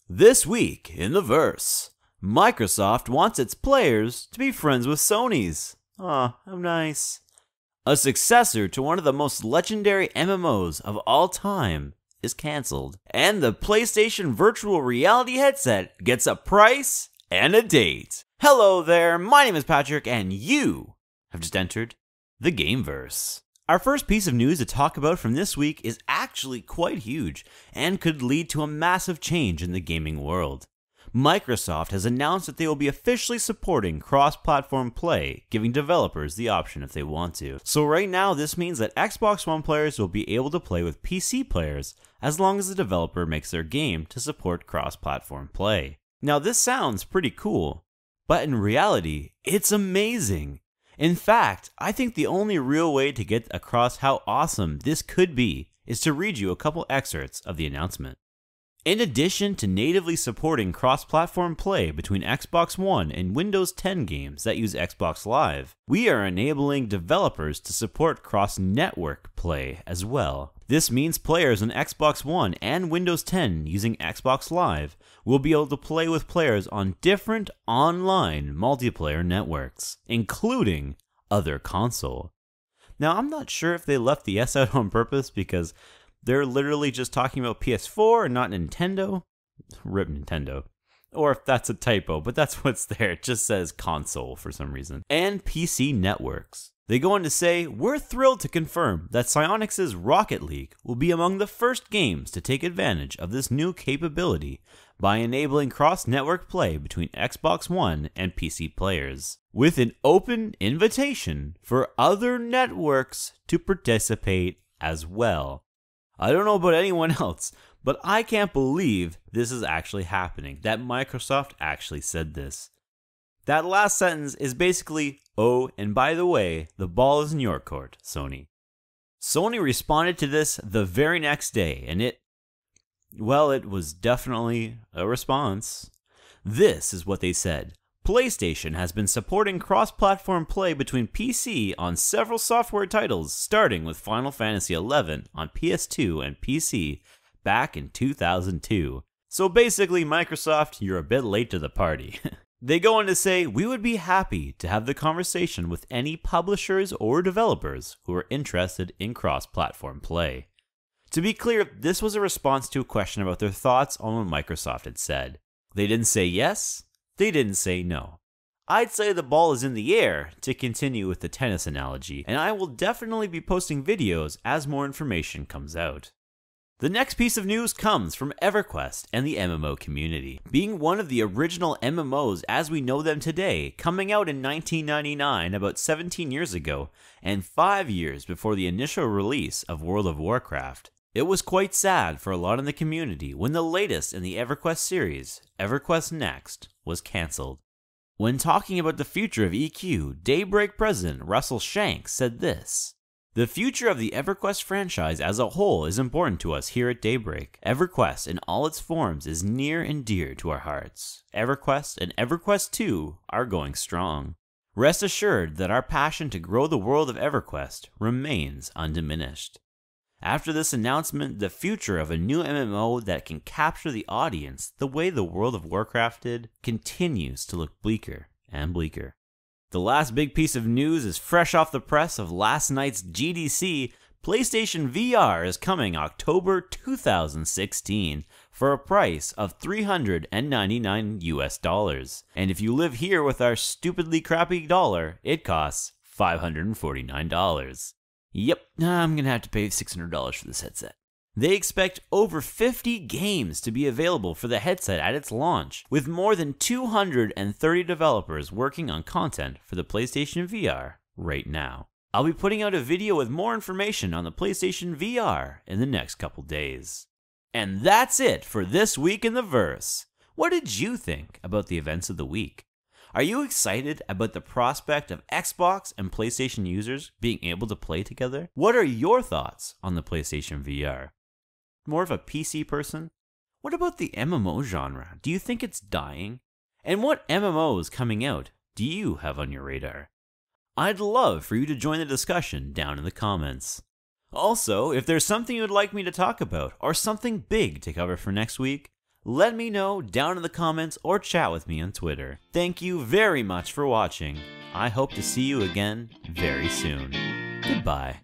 This week in the verse, Microsoft wants its players to be friends with Sony's. Aw, how nice. A successor to one of the most legendary MMOs of all time is cancelled. And the PlayStation Virtual Reality headset gets a price and a date. Hello there, my name is Patrick, and you have just entered the Gameverse. Our first piece of news to talk about from this week is actually quite huge and could lead to a massive change in the gaming world. Microsoft has announced that they will be officially supporting cross-platform play, giving developers the option if they want to. So right now, this means that Xbox One players will be able to play with PC players as long as the developer makes their game to support cross-platform play. Now this sounds pretty cool, but in reality, it's amazing. In fact, I think the only real way to get across how awesome this could be is to read you a couple excerpts of the announcement. In addition to natively supporting cross-platform play between Xbox One and Windows 10 games that use Xbox Live, we are enabling developers to support cross-network play as well. This means players on Xbox One and Windows 10 using Xbox Live will be able to play with players on different online multiplayer networks, including other console. Now, I'm not sure if they left the S out on purpose because they're literally just talking about PS4 and not Nintendo. Rip Nintendo. Or if that's a typo, but that's what's there. It just says console for some reason. And PC networks. They go on to say, we're thrilled to confirm that Psyonix's Rocket League will be among the first games to take advantage of this new capability by enabling cross-network play between Xbox One and PC players, with an open invitation for other networks to participate as well. I don't know about anyone else, but I can't believe this is actually happening, that Microsoft actually said this. That last sentence is basically, oh, and by the way, the ball is in your court, Sony. Sony responded to this the very next day, and it was definitely a response. This is what they said. PlayStation has been supporting cross-platform play between PC on several software titles, starting with Final Fantasy XI on PS2 and PC back in 2002. So basically, Microsoft, you're a bit late to the party. They go on to say, we would be happy to have the conversation with any publishers or developers who are interested in cross-platform play. To be clear, this was a response to a question about their thoughts on what Microsoft had said. They didn't say yes. They didn't say no. I'd say the ball is in the air, to continue with the tennis analogy, and I will definitely be posting videos as more information comes out. The next piece of news comes from EverQuest and the MMO community. Being one of the original MMOs as we know them today, coming out in 1999, about 17 years ago, and 5 years before the initial release of World of Warcraft, it was quite sad for a lot in the community when the latest in the EverQuest series, EverQuest Next, was cancelled. When talking about the future of EQ, Daybreak president Russell Shanks said this: "The future of the EverQuest franchise as a whole is important to us here at Daybreak. EverQuest in all its forms is near and dear to our hearts. EverQuest and EverQuest 2 are going strong. Rest assured that our passion to grow the world of EverQuest remains undiminished." After this announcement, the future of a new MMO that can capture the audience the way the World of Warcraft did continues to look bleaker and bleaker. The last big piece of news is fresh off the press of last night's GDC. PlayStation VR is coming October 2016 for a price of $399 US. And if you live here with our stupidly crappy dollar, it costs $549. Yep, I'm gonna have to pay $600 for this headset. They expect over 50 games to be available for the headset at its launch, with more than 230 developers working on content for the PlayStation VR right now. I'll be putting out a video with more information on the PlayStation VR in the next couple days. And that's it for this week in the verse. What did you think about the events of the week? Are you excited about the prospect of Xbox and PlayStation users being able to play together? What are your thoughts on the PlayStation VR? More of a PC person? What about the MMO genre? Do you think it's dying? And what MMOs coming out do you have on your radar? I'd love for you to join the discussion down in the comments. Also, if there's something you'd like me to talk about or something big to cover for next week, Let me know down in the comments or chat with me on Twitter. Thank you very much for watching. I hope to see you again very soon. Goodbye.